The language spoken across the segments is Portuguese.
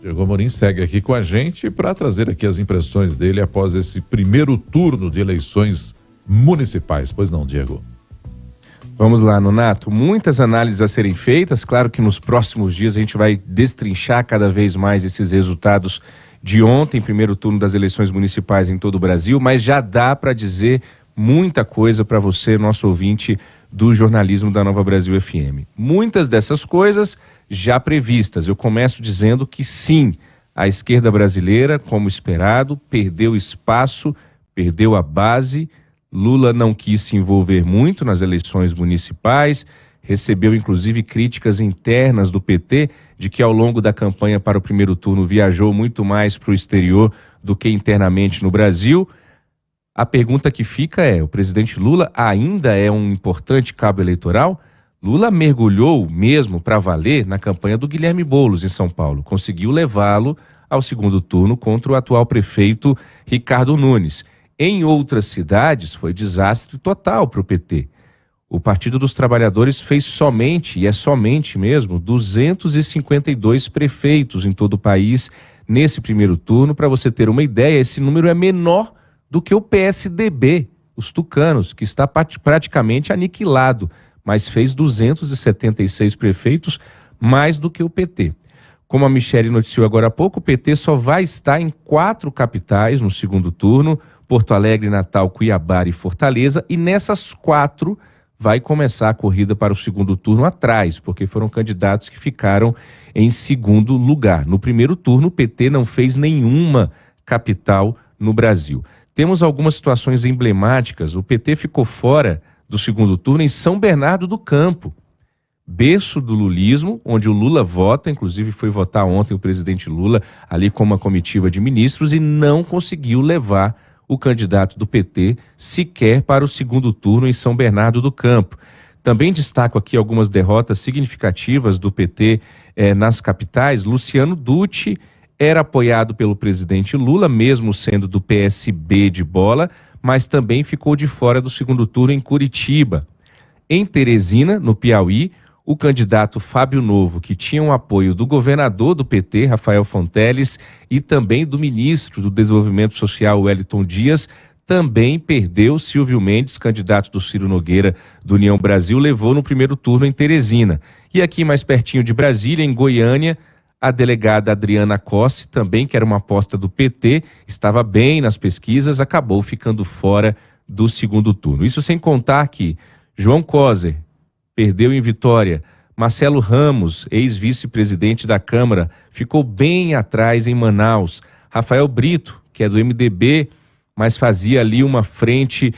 Diego Amorim segue aqui com a gente para trazer aqui as impressões dele após esse primeiro turno de eleições municipais. Pois não, Diego? Vamos lá, Nonato. Muitas análises a serem feitas. Claro que nos próximos dias a gente vai destrinchar cada vez mais esses resultados de ontem, primeiro turno das eleições municipais em todo o Brasil, mas já dá para dizer muita coisa para você, nosso ouvinte do jornalismo da Nova Brasil FM. Muitas dessas coisas já previstas. Eu começo dizendo que sim, a esquerda brasileira, como esperado, perdeu espaço, perdeu a base. Lula não quis se envolver muito nas eleições municipais, recebeu inclusive críticas internas do PT de que ao longo da campanha para o primeiro turno viajou muito mais para o exterior do que internamente no Brasil. A pergunta que fica é, o presidente Lula ainda é um importante cabo eleitoral? Lula mergulhou mesmo para valer na campanha do Guilherme Boulos em São Paulo, conseguiu levá-lo ao segundo turno contra o atual prefeito Ricardo Nunes. Em outras cidades foi desastre total para o PT. O Partido dos Trabalhadores fez somente, e é somente mesmo, 252 prefeitos em todo o país nesse primeiro turno. Para você ter uma ideia, esse número é menor do que o PSDB, os tucanos, que está praticamente aniquilado, mas fez 276 prefeitos, mais do que o PT. Como a Michele noticiou agora há pouco, o PT só vai estar em 4 capitais no segundo turno, Porto Alegre, Natal, Cuiabá e Fortaleza, e nessas 4 vai começar a corrida para o segundo turno atrás, porque foram candidatos que ficaram em segundo lugar. No primeiro turno, o PT não fez nenhuma capital no Brasil. Temos algumas situações emblemáticas. O PT ficou fora do segundo turno em São Bernardo do Campo, berço do lulismo, onde o Lula vota, inclusive foi votar ontem o presidente Lula ali com uma comitiva de ministros e não conseguiu levar o candidato do PT sequer para o segundo turno em São Bernardo do Campo. Também destaco aqui algumas derrotas significativas do PT nas capitais. Luciano Dutti era apoiado pelo presidente Lula, mesmo sendo do PSB de bola, mas também ficou de fora do segundo turno em Curitiba. Em Teresina, no Piauí, o candidato Fábio Novo, que tinha o apoio do governador do PT, Rafael Fonteles, e também do ministro do Desenvolvimento Social, Wellington Dias, também perdeu. Silvio Mendes, candidato do Ciro Nogueira do União Brasil, levou no primeiro turno em Teresina. E aqui mais pertinho de Brasília, em Goiânia, a delegada Adriana Cossi, também que era uma aposta do PT, estava bem nas pesquisas, acabou ficando fora do segundo turno. Isso sem contar que João Coser perdeu em Vitória, Marcelo Ramos, ex-vice-presidente da Câmara, ficou bem atrás em Manaus. Rafael Brito, que é do MDB, mas fazia ali uma frente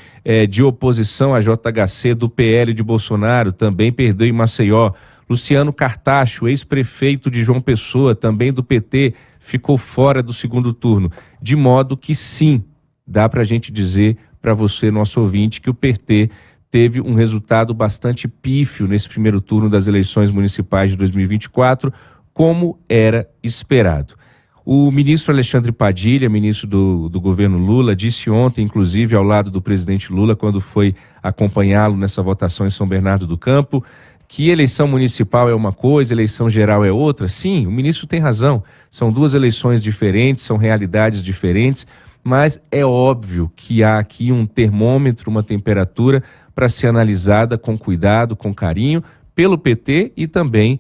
de oposição à JHC do PL de Bolsonaro, também perdeu em Maceió. Luciano Cartacho, ex-prefeito de João Pessoa, também do PT, ficou fora do segundo turno. De modo que sim, dá para a gente dizer para você, nosso ouvinte, que o PT teve um resultado bastante pífio nesse primeiro turno das eleições municipais de 2024, como era esperado. O ministro Alexandre Padilha, ministro do governo Lula, disse ontem, inclusive, ao lado do presidente Lula, quando foi acompanhá-lo nessa votação em São Bernardo do Campo, que eleição municipal é uma coisa, eleição geral é outra. Sim, o ministro tem razão. São 2 eleições diferentes, são realidades diferentes, mas é óbvio que há aqui um termômetro, uma temperatura para ser analisada com cuidado, com carinho, pelo PT e também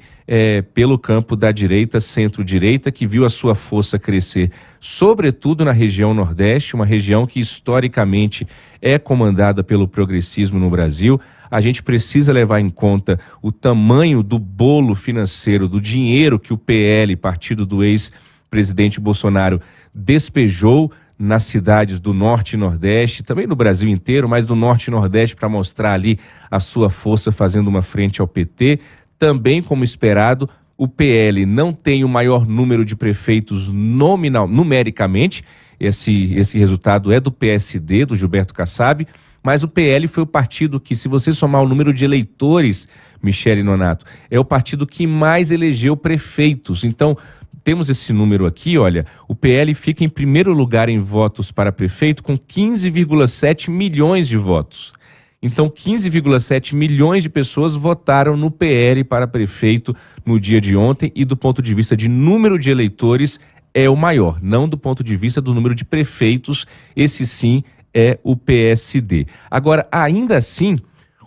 pelo campo da direita, centro-direita, que viu a sua força crescer, sobretudo na região Nordeste, uma região que historicamente é comandada pelo progressismo no Brasil. A gente precisa levar em conta o tamanho do bolo financeiro, do dinheiro que o PL, partido do ex-presidente Bolsonaro, despejou nas cidades do Norte e Nordeste, também no Brasil inteiro, mas do Norte e Nordeste, para mostrar ali a sua força fazendo uma frente ao PT. Também, como esperado, o PL não tem o maior número de prefeitos numericamente, esse resultado é do PSD, do Gilberto Kassab, mas o PL foi o partido que, se você somar o número de eleitores, Michele Nonato, é o partido que mais elegeu prefeitos. Então, temos esse número aqui, olha, o PL fica em primeiro lugar em votos para prefeito com 15,7 milhões de votos. Então, 15,7 milhões de pessoas votaram no PL para prefeito no dia de ontem e do ponto de vista de número de eleitores é o maior, não do ponto de vista do número de prefeitos, esse sim é o PSD. Agora, ainda assim,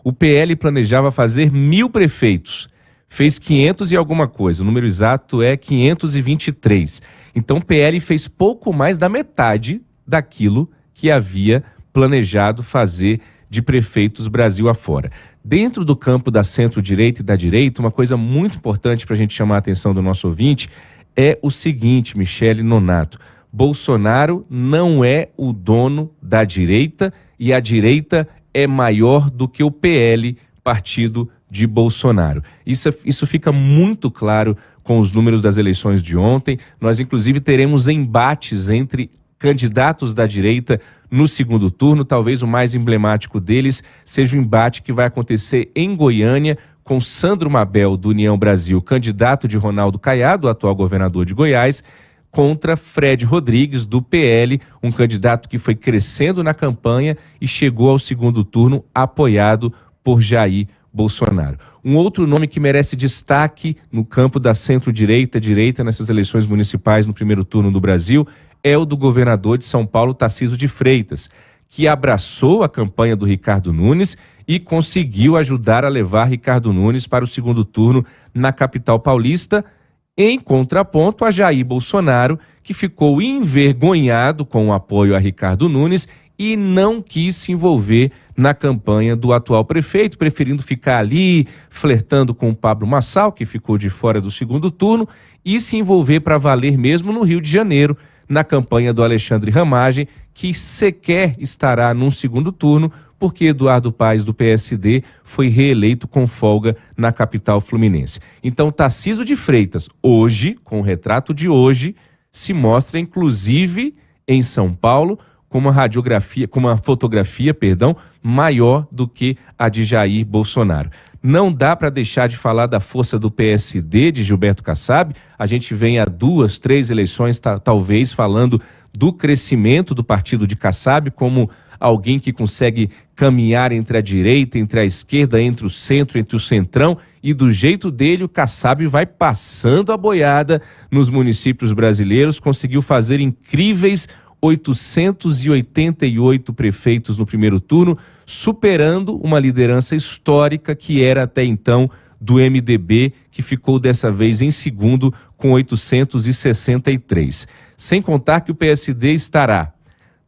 o PL planejava fazer 1.000 prefeitos, fez 500 e alguma coisa, o número exato é 523. Então, o PL fez pouco mais da metade daquilo que havia planejado fazer de prefeitos Brasil afora. Dentro do campo da centro-direita e da direita, uma coisa muito importante para a gente chamar a atenção do nosso ouvinte é o seguinte, Michele Nonato: Bolsonaro não é o dono da direita e a direita é maior do que o PL, partido de Bolsonaro. Isso fica muito claro com os números das eleições de ontem. Nós, inclusive, teremos embates entre candidatos da direita no segundo turno. Talvez o mais emblemático deles seja o embate que vai acontecer em Goiânia com Sandro Mabel, do União Brasil, candidato de Ronaldo Caiado, atual governador de Goiás, contra Fred Rodrigues, do PL, um candidato que foi crescendo na campanha e chegou ao segundo turno apoiado por Jair Bolsonaro. Um outro nome que merece destaque no campo da centro-direita, direita nessas eleições municipais no primeiro turno do Brasil é o do governador de São Paulo, Tarcísio de Freitas, que abraçou a campanha do Ricardo Nunes e conseguiu ajudar a levar Ricardo Nunes para o segundo turno na capital paulista, em contraponto a Jair Bolsonaro, que ficou envergonhado com o apoio a Ricardo Nunes e não quis se envolver na campanha do atual prefeito, preferindo ficar ali flertando com o Pablo Marçal, que ficou de fora do segundo turno, e se envolver para valer mesmo no Rio de Janeiro, na campanha do Alexandre Ramagem, que sequer estará num segundo turno, porque Eduardo Paes, do PSD, foi reeleito com folga na capital fluminense. Então, Tarcísio de Freitas, hoje, com o retrato de hoje, se mostra, inclusive, em São Paulo, com uma fotografia, maior do que a de Jair Bolsonaro. Não dá para deixar de falar da força do PSD, de Gilberto Kassab. A gente vem há 2, 3 eleições, talvez, falando do crescimento do partido de Kassab como alguém que consegue caminhar entre a direita, entre a esquerda, entre o centro, entre o centrão, e do jeito dele o Kassab vai passando a boiada nos municípios brasileiros, conseguiu fazer incríveis 888 prefeitos no primeiro turno, superando uma liderança histórica que era até então do MDB, que ficou dessa vez em segundo com 863. Sem contar que o PSD estará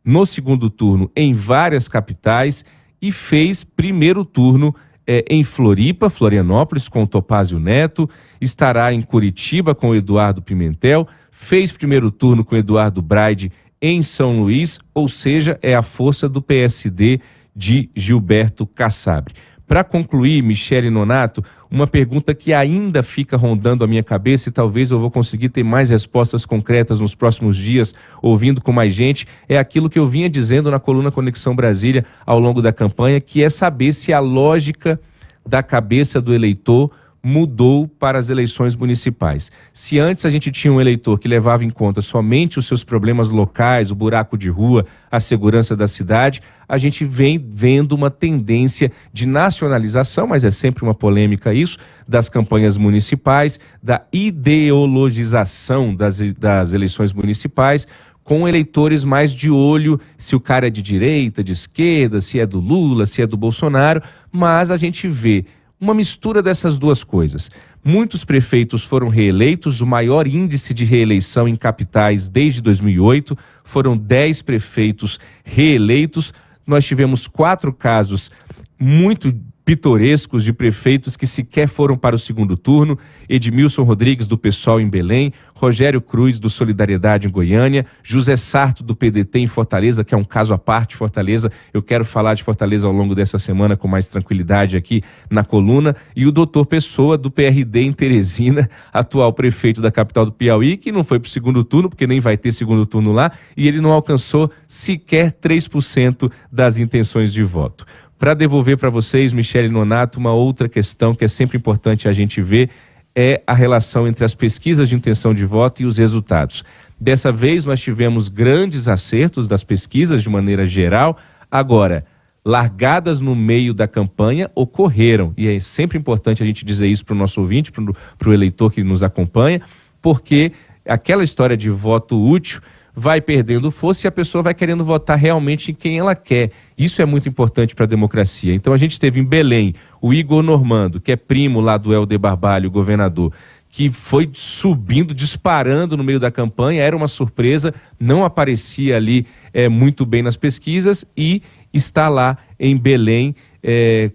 no segundo turno em várias capitais e fez primeiro turno em Florianópolis com o Topázio Neto, estará em Curitiba com o Eduardo Pimentel, fez primeiro turno com o Eduardo Braide em São Luís, ou seja, é a força do PSD de Gilberto Kassab. Para concluir, Michele Nonato, uma pergunta que ainda fica rondando a minha cabeça e talvez eu vou conseguir ter mais respostas concretas nos próximos dias, ouvindo com mais gente, é aquilo que eu vinha dizendo na coluna Conexão Brasília ao longo da campanha, que é saber se a lógica da cabeça do eleitor mudou para as eleições municipais. Se antes a gente tinha um eleitor que levava em conta somente os seus problemas locais, o buraco de rua, a segurança da cidade, a gente vem vendo uma tendência de nacionalização, mas é sempre uma polêmica isso, das campanhas municipais, da ideologização das eleições municipais, com eleitores mais de olho se o cara é de direita, de esquerda, se é do Lula, se é do Bolsonaro, mas a gente vê uma mistura dessas duas coisas. Muitos prefeitos foram reeleitos, o maior índice de reeleição em capitais desde 2008, foram 10 prefeitos reeleitos. Nós tivemos 4 casos muito pitorescos de prefeitos que sequer foram para o segundo turno: Edmilson Rodrigues, do PSOL em Belém, Rogério Cruz, do Solidariedade em Goiânia, José Sarto, do PDT em Fortaleza, que é um caso à parte, Fortaleza. Eu quero falar de Fortaleza ao longo dessa semana com mais tranquilidade aqui na coluna, e o doutor Pessoa, do PRD em Teresina, atual prefeito da capital do Piauí, que não foi para o segundo turno, porque nem vai ter segundo turno lá, e ele não alcançou sequer 3% das intenções de voto. Para devolver para vocês, Michele Nonato, uma outra questão que é sempre importante a gente ver é a relação entre as pesquisas de intenção de voto e os resultados. Dessa vez nós tivemos grandes acertos das pesquisas de maneira geral. Agora, largadas no meio da campanha ocorreram. E é sempre importante a gente dizer isso para o nosso ouvinte, para o eleitor que nos acompanha, porque aquela história de voto útil vai perdendo força e a pessoa vai querendo votar realmente em quem ela quer. Isso é muito importante para a democracia. Então a gente teve em Belém o Igor Normando, que é primo lá do Helder Barbalho, o governador, que foi subindo, disparando no meio da campanha, era uma surpresa, não aparecia ali muito bem nas pesquisas e está lá em Belém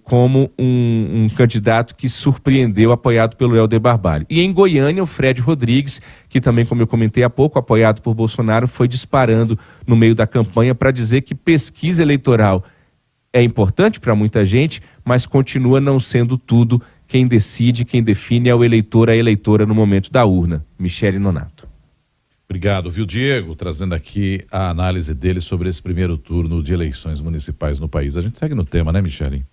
como um candidato que surpreendeu, apoiado pelo Helder Barbalho. E em Goiânia, o Fred Rodrigues, que também, como eu comentei há pouco, apoiado por Bolsonaro, foi disparando no meio da campanha para dizer que pesquisa eleitoral é importante para muita gente, mas continua não sendo tudo. Quem decide, quem define é o eleitor, a eleitora no momento da urna. Michele Nonato. Obrigado, viu, Diego? Trazendo aqui a análise dele sobre esse primeiro turno de eleições municipais no país. A gente segue no tema, né, Michele?